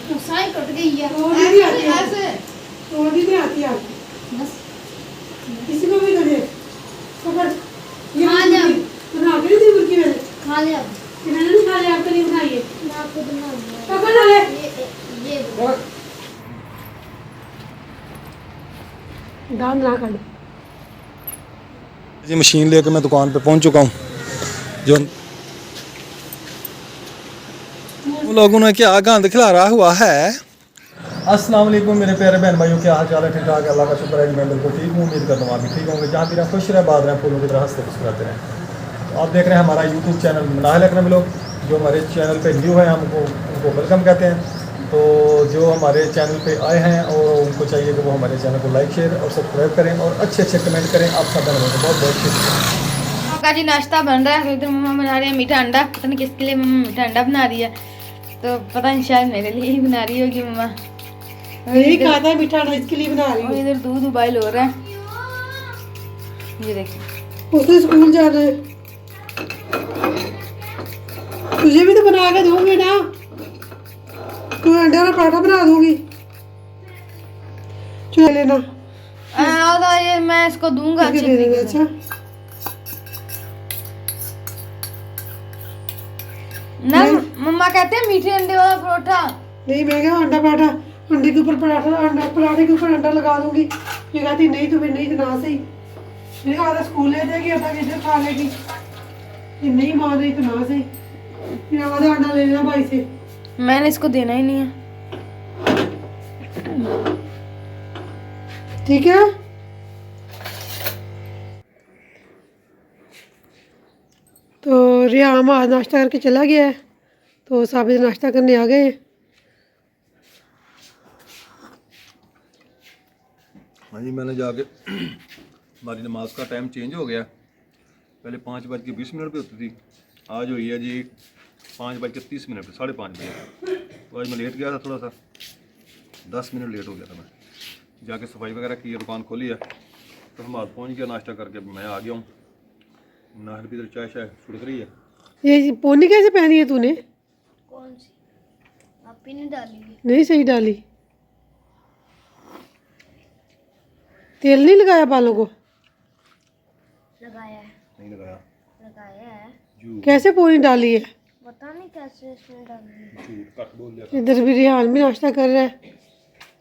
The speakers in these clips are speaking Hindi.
तो साई कट गई है ऐसे तोड़ी नहीं आती है बस किसी को भी करे पकड़ ये खा लिया। बना के दी मुर्गी मैंने खा लिया इन्होंने नहीं खा लिया आपके लिए बनाई है मैं आपको बना दूंगा पकड़ ना ले ये दान ना कर जी मशीन लेकर मैं दुकान पे पहुंच चुका हूं। जो उन लोगों ने क्या गंद खिलारा हुआ है। अस्सलाम वालेकुम मेरे प्यारे बहन भाइयों, क्या हाल चाल है? ठीक ठाक है, अल्लाह का शुक्र है कि मैं बिल्कुल ठीक हूँ। उम्मीद करता हूँ आप भी ठीक होंगे। जहाँ भी रहें खुश रहें, बात रहें, फूलों की तरह हंसते मुस्कुराते रहें। तो आप देख रहे हैं हमारा यूट्यूब चैनल मनाहिल अकरम व्लॉग। जो हमारे चैनल पे न्यू है हम उनको वेलकम कहते हैं। तो जो हमारे चैनल पे आए हैं और उनको चाहिए कि वो हमारे चैनल को लाइक शेयर और सब्सक्राइब करें और अच्छे अच्छे कमेंट करें। आप सब बहनों को बहुत बहुत शुक्रिया। का जी नाश्ता बन रहा है। इधर मम्मा बना रही है मीठा अंडा। पता नहीं किसके लिए मम्मा मीठा अंडा बना रही है, तो पता नहीं शायद मेरे लिए ही बना रही होगी मम्मा। यही कहा था मीठा अंडा इसके लिए बना रही और हूँ। इधर दूध उबाइल हो रहा है, ये देखिए। उसने स्कूल जाना है, तुझे भी तो बना के दूंगी ना। तू अंडे वाला पराठा बना दूंगी, चल लेना। ये मैं इसको दूंगा इसके अच्छे दे देना। तरीके से। अच्छा ना मम्मा कहते हैं मीठे अंडे वाला परोठा। नहीं, मैं क्या अंडा पराठा, अंडे के ऊपर पराठा, अंडा पराठे के ऊपर अंडा लगा दूंगी। ये कहती नहीं तो फिर नहीं तो ना सही। मैंने कहा था स्कूल ले जाएगी अपना किधर खा लेगी, ये नहीं मान रही तो ना सही। फिर आधा अंडा ले लेना भाई से। मैंने इसको देना ही नहीं है। ठीक है, तो रियाम आज नाश्ता करके चला गया है, तो साबित नाश्ता करने आ गए हैं। हाँ जी, मैंने जाके हमारी नमाज का टाइम चेंज हो गया। पहले 5:20 पे होती थी, आज हुई है जी 5:30 पे, 5:30 बजे। तो आज मैं लेट गया था, थोड़ा सा 10 मिनट लेट हो गया था। मैं जाके सफाई वगैरह की है, दुकान खोली है, तो हम आज पहुँच गया। नाश्ता करके मैं आ गया हूँ। नाहर भी इधर चाय शाय छुड़क रही है। ये पोनी कैसे पहनी है तूने? कौन सी आप ही ने डाली है? नहीं सही डाली। तेल नहीं लगाया बालों को? लगाया है नहीं लगाया। लगाया है झूठ कैसे पोनी डाली है? पता नहीं कैसे इसने डाली है। झूठ कट बोल दिया। इधर भी रिहान भी नाश्ता कर रहा है।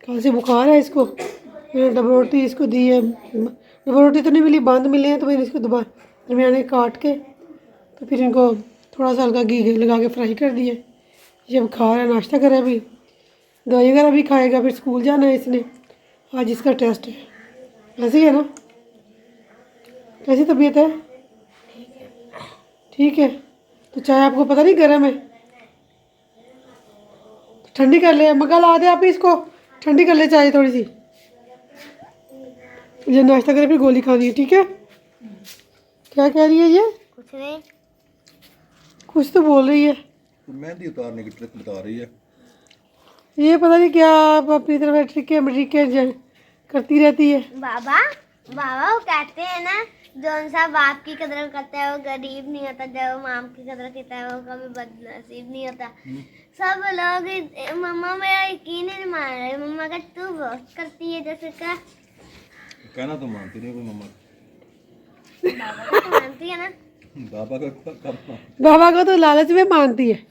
कल से बुखार है इसको। मैंने डबल रोटी इसको दी है। डबल रोटी तो नहीं मिली, बंद मिले हैं, तो मैंने इसको दरमियाने काट के तो फिर इनको थोड़ा सा हल्का घी लगा के फ्राई कर दिया। ये अब खा रहा है, नाश्ता कर रहा है। अभी दवाई वगैरह भी खाएगा, फिर स्कूल जाना है इसने। आज इसका टेस्ट है। ऐसे ही है ना? कैसी तबीयत है? ठीक है। तो चाय आपको पता नहीं गर्म है, ठंडी कर ले। मगा ला दे आप ही इसको, ठंडी कर ले चाय थोड़ी सी। ये नाश्ता करे फिर गोली खानी है, ठीक है? क्या कह रही है ये? कुछ नहीं। कुछ तो बोल रही है। तो मेहंदी उतारने की ट्रिक बता रही है। ये पता नहीं क्या आप अपनी तरफ ट्रिके करती रहती है। बाबा बाबा वो कहते हैं ना, जो सा बाप की कदर करता है वो गरीब नहीं होता, जो माम की कदर करता है वो कभी बदनसीब नहीं होता। सब लोग मम्मा मेरा यकीन ही नहीं मान रहे। मम्मा का तू बहुत करती है जैसे का। कहना तो मानती नहीं कोई मम्मा। बाबा का तो मानती है ना। बाबा का करना। बाबा को तो लालच में मानती है।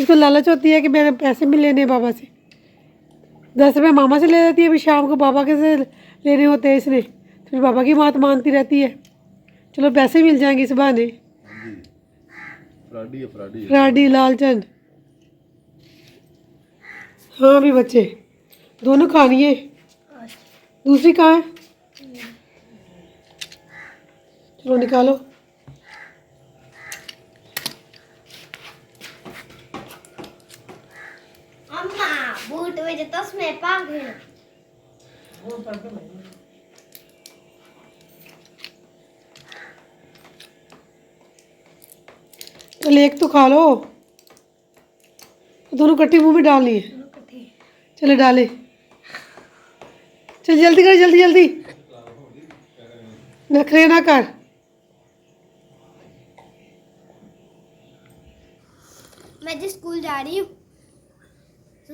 इसको लालच होती है कि मैंने पैसे भी लेने बाबा से। 10 रुपये मामा से ले लेती है, फिर शाम को बाबा के से लेने होते हैं इसने, फिर बाबा की बात मानती रहती है। चलो पैसे मिल जाएंगे इस बहाने। फ्राडी है, फ्राडी है। फ्राडी लालचंद। हाँ भी बच्चे दोनों खानी है। दूसरी कहाँ है? चलो निकालो। अम्मा बूट में तो उसमें पाग है। चल एक तो खा लो, दोनों कट्टी मुंह में डालनी है। चले डाले, चल जल्दी कर, जल्दी जल्दी, नखरे ना कर। मैं जिस स्कूल जा रही हूँ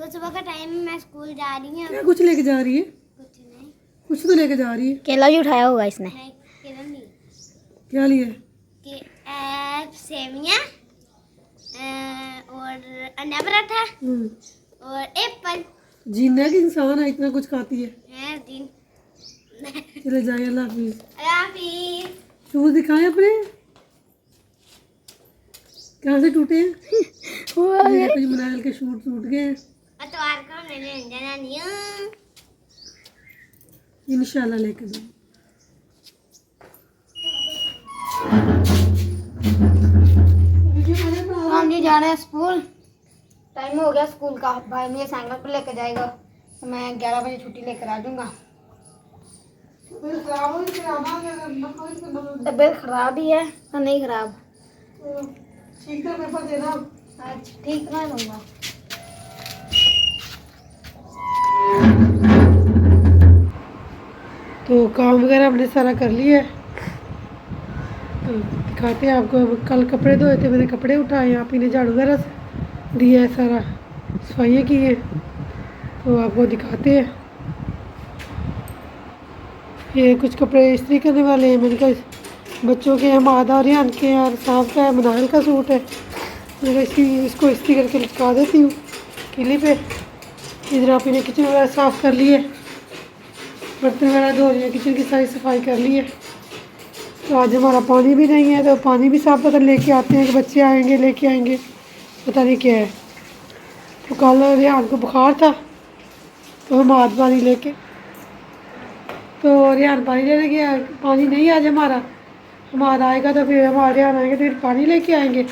सुबह सुबह का टाइम मैं स्कूल जा रही हूँ। क्या कुछ लेके जा रही है? कुछ नहीं। कुछ तो लेके जा रही है। केला भी उठाया होगा इसने। नहीं, केला नहीं। क्या लिया है? सेवियाँ और अंडा पराठा और एप्पल। जीना कि इंसान है इतना कुछ खाती है। है दिन। चले जाए, अल्लाह हाफिज। हाफिज। शूज दिखाए अपने, कहाँ से टूटे हैं? मेरे कुछ मनायल के शूट टूट गए हैं। अतवार को मैंने अंजना नहीं हूँ। इंशाल्लाह लेके जाओ। हम जी जा रहे हैं स्कूल। टाइम हो गया स्कूल का। भाई मुझे साइकिल पर लेकर जाएगा तो मैं 11 बजे छुट्टी लेकर आ जाऊँगा। तबीयत खराब ही है तो नहीं खराब। ठीक है, पेपर देना। आज ठीक ना लूँगा। तो काम वगैरह हमने सारा कर लिया है। तो दिखाते हैं आपको। कल कपड़े धोए थे, मैंने कपड़े उठाए। आप ही ने झाड़ू वगैरह दिया है, सारा सफाइयाँ की है। तो आपको दिखाते हैं। ये कुछ कपड़े इस्त्री करने वाले हैं। मैंने कहा बच्चों के हम आधा रियान के और साफ का है, मनाल का सूट है। मैंने इसको इस्त्री करके लटका देती हूँ किले पे। इधर आप इन्हें किचन वगैरह साफ़ कर लिए, बर्तन वगैरह धो लिए, किचन की सारी सफाई कर ली है। तो आज हमारा पानी भी नहीं है, तो पानी भी साफ पता लेके आते हैं कि बच्चे आएंगे लेके आएंगे, पता नहीं क्या है। तो कल रिहान को बुखार था तो हम हाथ पानी लेके, तो रिहान पानी लेने गया। पानी नहीं आज हमारा आएगा तो फिर हमारे रिहान आएंगे तो फिर पानी लेके आएंगे।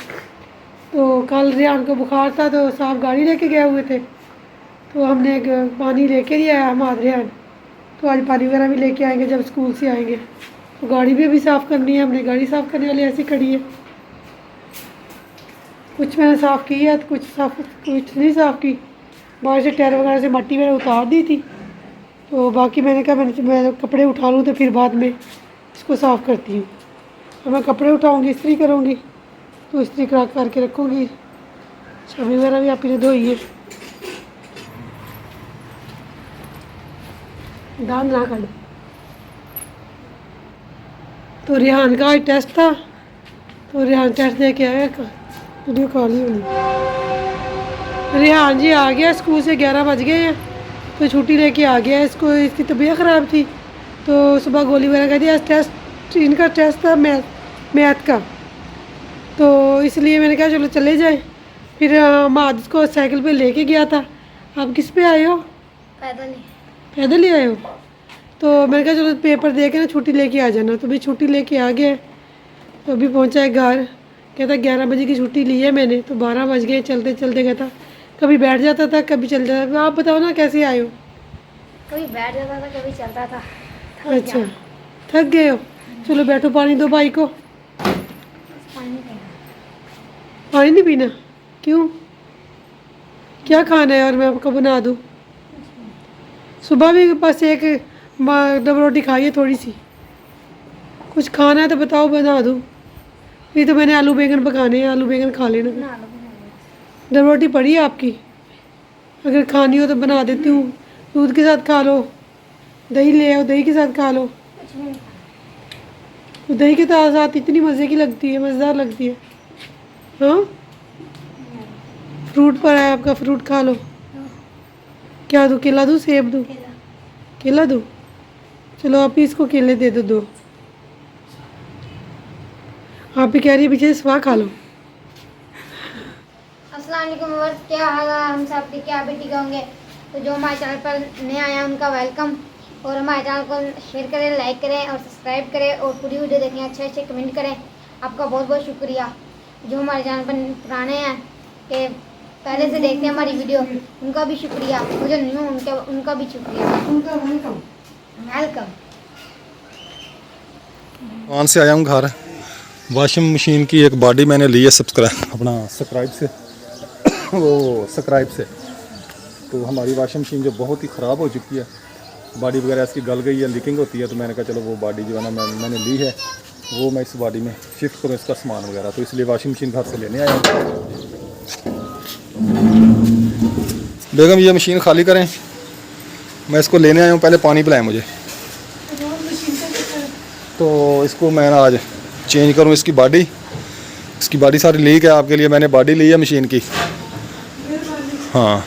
तो कल रिहान को बुखार था तो साहब गाड़ी लेके गए हुए थे, तो हमने पानी लेके दिया है हमारे रिहान। तो आज पानी वगैरह भी लेके आएंगे जब स्कूल से आएंगे। तो गाड़ी भी अभी साफ़ करनी है हमने। गाड़ी साफ़ करने वाली ऐसी खड़ी है। कुछ मैंने साफ़ की है तो कुछ नहीं साफ़ की। बाहर से टायर वगैरह से मट्टी मैंने उतार दी थी। तो बाकी मैंने कहा मैं कपड़े उठा लूँ तो फिर बाद में इसको साफ़ करती हूँ। और मैं कपड़े उठाऊँगी, इस्त्री करूँगी तो इस्त्री करा करके रखूँगी। छवि वगैरह भी आप ने धोई है। दान ना कर। तो रिहान का आज टेस्ट था, तो रिहान टेस्ट दे के आया। वीडियो कॉल ही होनी। रिहान जी आ गया स्कूल से, 11 बज गए हैं तो छुट्टी लेके आ गया। इसको इसकी तबीयत ख़राब थी तो सुबह गोली वगैरह कर दी। आज इनका टेस्ट था मैथ का, तो इसलिए मैंने कहा चलो चले जाए। फिर माद को साइकिल पे लेके गया था। आप किस पे आए हो? पैदल ही आए हो? तो मैंने कहा चलो पेपर दे के ना छुट्टी लेके आ जाना। तो भी छुट्टी लेके आ गया। तो अभी पहुंचा है घर। कहता 11 बजे की छुट्टी ली है मैंने, तो 12 बज गए। चलते चलते कहता कभी बैठ जाता था कभी चल जाता था। आप बताओ ना कैसे आए हो? कभी बैठ जाता था कभी चलता था। अच्छा, थक गए हो? चलो बैठो, पानी दो भाई को। पानी नहीं पीना? क्यों? क्या खाना है और मैं आपको बना दूँ? सुबह भी बस एक डबल रोटी खाई है थोड़ी सी। कुछ खाना है तो बताओ, बना दूँ। ये तो मैंने आलू बैंगन पकाने हैं, आलू बैंगन खा लेना। डबल रोटी पड़ी है आपकी, अगर खानी हो तो बना देती हूँ। दूध के साथ खा लो, दही ले आओ, दही के साथ खा लो। तो दही के साथ इतनी मज़े की लगती है, मज़ेदार लगती है। हाँ, फ्रूट पर है आपका, फ्रूट खा लो। क्या दूँ? केला दूँ, सेब दूँ? केला दूँ? चलो आप ही इसको केले दे दो। आप ही कह रही है पीछे स्वाह खा लो। अस्सलाम वालेकुम व्यूअर्स, क्या हाल है? हम सब ठीक है, अभी ठीक होंगे। तो जो हमारे चैनल पर नए आया उनका वेलकम, और हमारे चैनल को शेयर करें, लाइक करें और सब्सक्राइब करें, और पूरी वीडियो देखें, अच्छे अच्छे कमेंट करें। आपका बहुत बहुत शुक्रिया। जो हमारे चैनल पर पुराने हैं कि पहले से देखते हैं हमारी वीडियो, उनका भी शुक्रिया। मुझे नहीं हूँ उनका भी शुक्रिया। उनका वेलकम। वहाँ से आया हूँ घर। वॉशिंग मशीन की एक बॉडी मैंने ली है सब्सक्राइब से। तो हमारी वॉशिंग मशीन जो बहुत ही ख़राब हो चुकी है, बॉडी वगैरह इसकी गल गई है, लीकिंग होती है। तो मैंने कहा चलो वो बॉडी जो है ना मैंने ली है, वो मैं इस बॉडी में शिफ्ट करूँ इसका सामान वगैरह। तो इसलिए वॉशिंग मशीन घर से लेने आया हूँ। बेगम ये मशीन खाली करें, मैं इसको लेने आया हूँ, पहले पानी पिलाएं मुझे। तो इसको मैं आज चेंज करूँ इसकी बॉडी सारी लीक है। आपके लिए मैंने बॉडी ली है मशीन की। हाँ,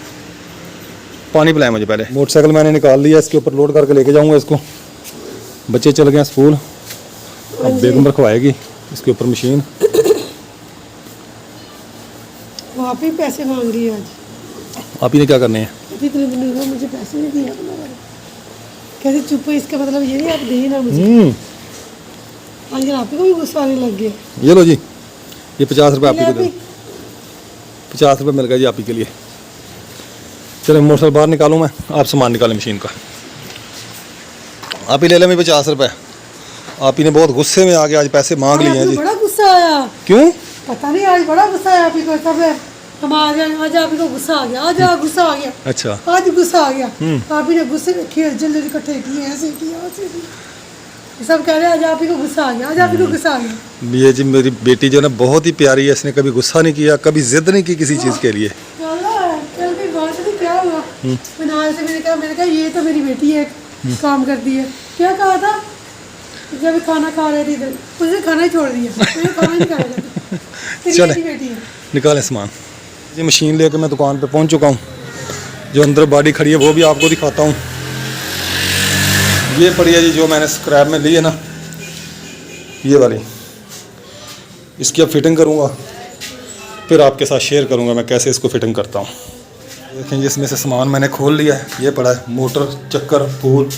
पानी पिलाएं मुझे पहले। मोटरसाइकिल मैंने निकाल लिया, इसके ऊपर लोड करके लेके जाऊँगा इसको। बच्चे चल गए स्कूल, अब बेगम रखवाएगी इसके ऊपर मशीन। वो आप ही पैसे मांग रही है आज। आप ही ने क्या करने हैं? इतने दिन हुए मुझे पैसे नहीं दिया। कैसे चुप है, इसका मतलब ये नहीं आप दे ना मुझे। आज आप ही को भी गुस्सा आने लग गया। ये लो जी, ये 50 रुपये आप ही को दे। 50 रुपये मिल गए जी आप ही के लिए। चलो मोटरसाइकिल बाहर निकालूँ मैं, आप सामान निकालें मशीन का। आप ही ले लें मैं 50 रुपये। आप ही ने बहुत गुस्से में आके आज पैसे मांग लिए हैं जी। बड़ा गुस्सा आया। क्यों? पता नहीं, आज बड़ा गुस्सा आया आप ही को। तब हम आज आप ही को गुस्सा आ गया। आज गुस्सा आ गया। अच्छा, आज गुस्सा आ गया। आप ही ने गुस्से रखे जल्दी इकट्ठे किए, ऐसे किया वैसे किया। सब कह रहे हैं आज आप ही को गुस्सा आ गया। आज आप ही को गुस्सा आ गया। ये जी मेरी बेटी जो है ना बहुत ही प्यारी है। इसने कभी गुस्सा नहीं किया, कभी जिद नहीं की किसी चीज़ के लिए। कल भी बात नहीं, क्या हुआ मैंने से मैंने कहा ये तो मेरी बेटी है, काम करती है। क्या कहा था जब खाना खा रही थी तो उसने खाना ही छोड़ दिया। खाना नहीं खाया। चले बेटी है। निकालें सामान। ये मशीन लेकर मैं दुकान पे पहुंच चुका हूँ। जो अंदर बॉडी खड़ी है वो भी आपको दिखाता हूँ। ये पड़ी है जी जो मैंने स्क्रैप में ली है ना, ये वाली। इसकी अब फिटिंग करूँगा, फिर आपके साथ शेयर करूँगा मैं कैसे इसको फिटिंग करता हूँ। देखें जी इसमें से सामान मैंने खोल लिया है। ये पड़ा है मोटर, चक्कर, फूल,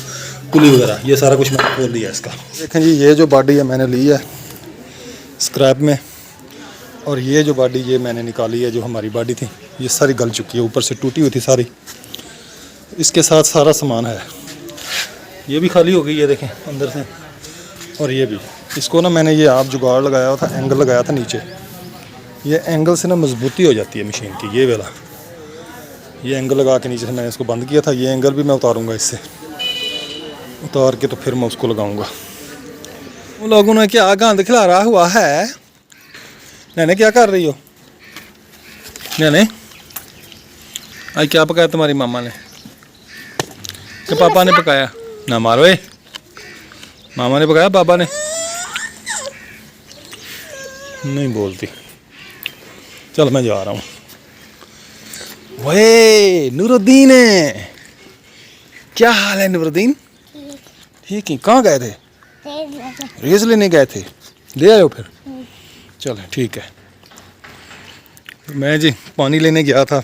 पुली वगैरह, ये सारा कुछ मैंने खोल लिया है इसका। देखें जी ये जो बॉडी है मैंने ली है स्क्रैप में, और ये जो बॉडी ये मैंने निकाली है जो हमारी बॉडी थी, ये सारी गल चुकी है, ऊपर से टूटी हुई थी सारी। इसके साथ सारा सामान है। ये भी खाली हो गई है देखें अंदर से, और ये भी। इसको ना मैंने ये आप जुगाड़ लगाया था, एंगल लगाया था नीचे। ये एंगल से ना मजबूती हो जाती है मशीन की, ये वाला। ये एंगल लगा के नीचे से मैंने इसको बंद किया था। ये एंगल भी मैं उतारूँगा, इससे उतार के तो फिर मैं उसको लगाऊँगा। उन लोगों ने क्या गंद खिलारा हुआ है। नैने क्या कर रही हो? नैने आज क्या पकाया तुम्हारी मामा ने कि पापा ने पकाया? ना मारो ए, मामा ने पकाया पापा ने? नहीं बोलती। चल मैं जा रहा हूँ। वे नूरुद्दीन है, क्या हाल है नूरुद्दीन? ठीक है। कहाँ गए थे? रेज लेने गए थे, ले आए हो फिर? चलो ठीक है। मैं जी पानी लेने गया था,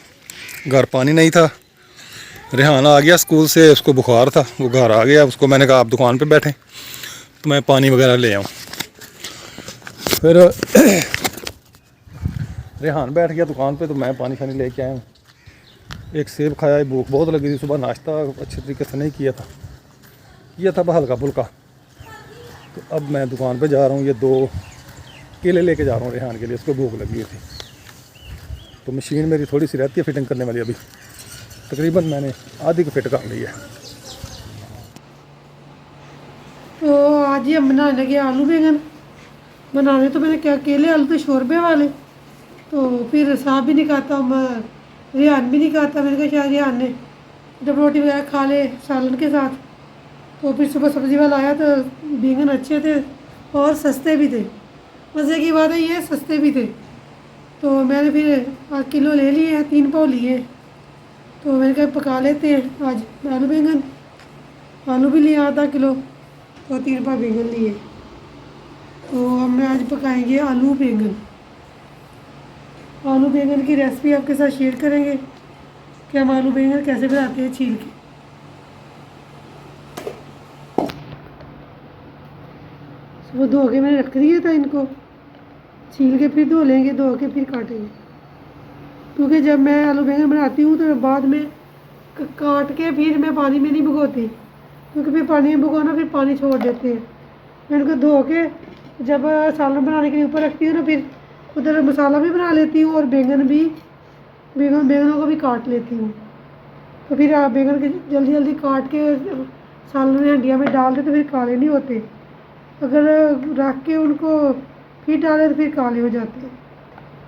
घर पानी नहीं था। रेहान आ गया स्कूल से, उसको बुखार था, वो घर आ गया। उसको मैंने कहा आप दुकान पे बैठें तो मैं पानी वगैरह ले आऊँ। फिर रेहान बैठ गया दुकान पे तो मैं पानी शानी लेके आया हूँ। एक सेब खाया, भूख बहुत लगी थी। सुबह नाश्ता अच्छे तरीके से नहीं किया था, किया था हल्का फुल्का। तो अब मैं दुकान पे जा रहा हूँ। ये 2 केले लेके जा रहा हूँ रेहान के लिए, उसको भूख लगी थी। तो मशीन मेरी थोड़ी सी रहती है फिटिंग करने वाली, अभी तकरीबन मैंने आधी को फिट कर ली है। तो आज ही हम बनाने लगे आलू बैंगन। बनाने तो मैंने क्या, केले आलू तो शोरबे वाले, तो फिर साहब भी नहीं खाता, रेहान भी नहीं खाता। मैंने कहा शायद रेहान ने जब रोटी वगैरह खा ले सालन के साथ। तो फिर सुबह सब्ज़ी वाला आया तो बैंगन अच्छे थे और सस्ते भी थे। मज़े की बात है ये सस्ते भी थे। तो मैंने फिर किलो ले लिए हैं, 3 पाव लिए। तो मैंने कहा पका लेते हैं आज आलू बैंगन। आलू भी लिए आधा किलो, तो 3 पाव बैंगन लिए। तो हम आज पकाएंगे आलू बैंगन। आलू बैंगन की रेसिपी आपके साथ शेयर करेंगे कि हम आलू बैंगन कैसे बनाते हैं छील के। सुबह धो के मैंने रख दिया था इनको, छील के फिर धो लेंगे, धो के फिर काटेंगे। क्योंकि जब मैं आलू बैंगन बनाती हूँ तो बाद में काट के फिर मैं पानी में नहीं भिगोती, क्योंकि फिर पानी में भिगोना फिर पानी छोड़ देते हैं। मैं इनको धो के जब सालन बनाने के लिए ऊपर रखती हूँ ना, फिर उधर मसाला भी बना लेती हूँ और बैंगनों को भी काट लेती हूँ। तो फिर बैंगन के जल्दी जल्दी काट के सालन में हंडिया में डाल दे तो फिर काले नहीं होते। अगर रख के उनको फिर डाले तो फिर काले हो जाते हैं।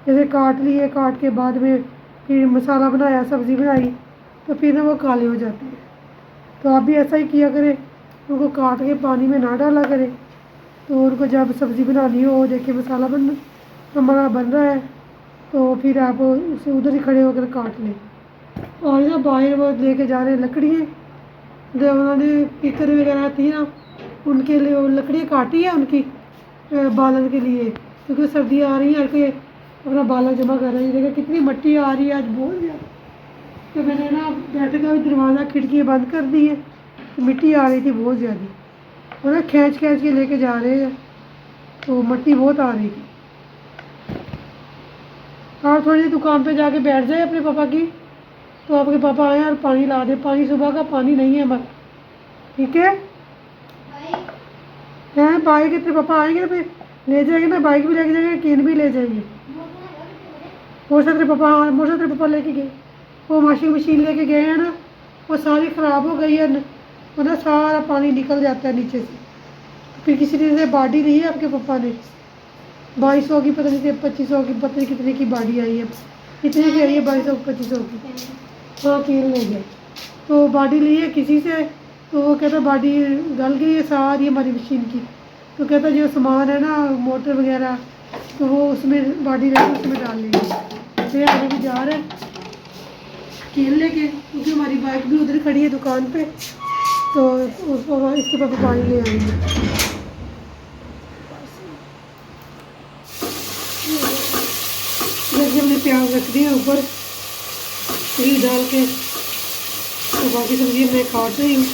जैसे काट लिए, काट के बाद में फिर मसाला बनाया, सब्ज़ी बनाई, तो फिर ना वो काली हो जाती है। तो आप भी ऐसा ही किया करें, उनको काट के पानी में ना डाला करें। तो उनको जब सब्ज़ी बनानी हो, देखिए मसाला हमारा बन रहा है, तो फिर आप उसे उधर ही खड़े होकर काट लें। और ना बाहर वो लेके जा रहे हैं लकड़ियाँ, जो उन्होंने पीकर वगैरह थी ना, उनके लिए वो लकड़ियाँ काटी है उनकी बालन के लिए, क्योंकि सर्दी आ रही है, हर कोई अपना बालन जमा कर रही है। देखिए कितनी मिट्टी आ रही है आज, बहुत ज़्यादा। तो मैंने ना बैठे का भी दरवाज़ा खिड़की बंद कर दी है, तो मिट्टी आ रही थी बहुत ज़्यादा, और ना खींच खींच के लेके जा रहे हैं, तो मिट्टी बहुत आ रही थी। आप थोड़ी देर दुकान पे जाके बैठ जाए अपने पापा की, तो आपके पापा आए और पानी ला दे। पानी सुबह का पानी नहीं है हमारा, ठीक है? हैं बाइक तेरे पापा आएंगे फिर ले जाएंगे ना, बाइक भी लेके जाएंगे, केन भी ले जाएंगे। हो सकता तेरे पापा, हाँ हो सकता तेरे पापा लेके गए, वो वॉशिंग मशीन लेके गए हैं ना, वो सारी ख़राब हो गई है वो ना, सारा पानी निकल जाता है नीचे से। फिर किसी तरह से बाडी ली है आपके पापा ने, 2200 की पता नहीं 2500 की, पता नहीं कितने की बाडी आई है, कितने की आई है, 2200-2500 की। हाँ केन ले गए, तो बाडी ली है किसी से, तो वो कहता बाडी गल गई है सारी हमारी मशीन की। तो कहता जो सामान है ना, मोटर वगैरह, तो वो उसमें बाडी लेके उसमें डाल लेंगे। फिर आगे भी जा रहे हैं केन लेके, क्योंकि हमारी बाइक भी उधर खड़ी है दुकान पे, तो उसको इसके पास पानी ले आएंगे। जैसे हमने प्याज रख दिया ऊपर तेल डाल के, तो बाकी सब्जी मैं काट रही हूँ।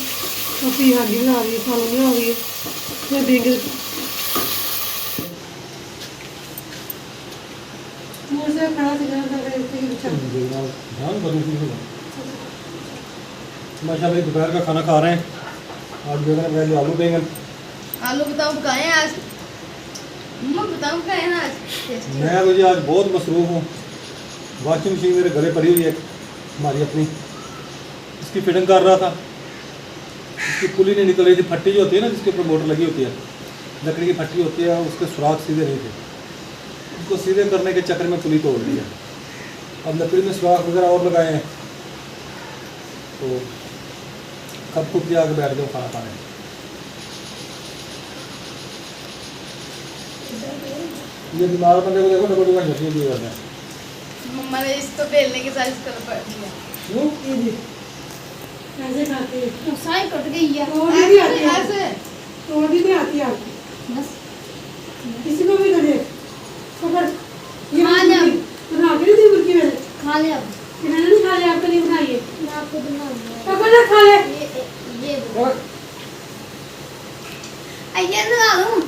काफ़ी हांडी बना रही है, सालन बना रही है, मैं देंगे मुझे खड़ा माशाल्लाह दोपहर का खाना खा रहे हैं। आज जो है पहले आलू बैंगन, आलू बताओ पकाए हैं आज, मम्मा बताओ पकाए हैं आज। मैं मुझे आज बहुत मसरूफ़ हूँ। वॉशिंग मशीन मेरे घरे पड़ी हुई है हमारी अपनी, इसकी फिटिंग कर रहा था, इसकी पुली नहीं निकल रही थी। फट्टी जो होती है ना, जिसके ऊपर मोटर लगी होती है, लकड़ी की फट्टी होती है, उसके सुराख सीधे नहीं थे, उसको सीधे करने के चक्कर में पुली तोड़ दी है। अब लकड़ी में सुराख वगैरह और लगाए हैं, तो कब खुद के आगे बैठ गए खाना खाने। ये बीमार बंदे को देखो, डबल डबल झटके दिए जाते हैं। मम्मा ने इसको बेलने के साथ इस तरह पड़ दिया, क्यों? कैसे खाते हैं? तो साई कट गई है तोड़नी भी आती है, ऐसे तोड़नी भी आती है आपको, बस किसी को भी करे पकड़। ये हाँ, जब बना के नहीं दी मुर्गी मैंने, खा ले। अब मैंने नहीं खा लिया, आपको नहीं बनाइए, मैं आपको दूंगा, पकड़ ना खा ले। ये और ये लगा लूं,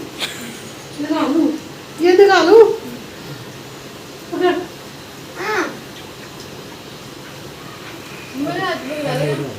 लगा लूँ, ये लगा लूँ, पकड़। हाँ मेरा हाथ में लगा ले।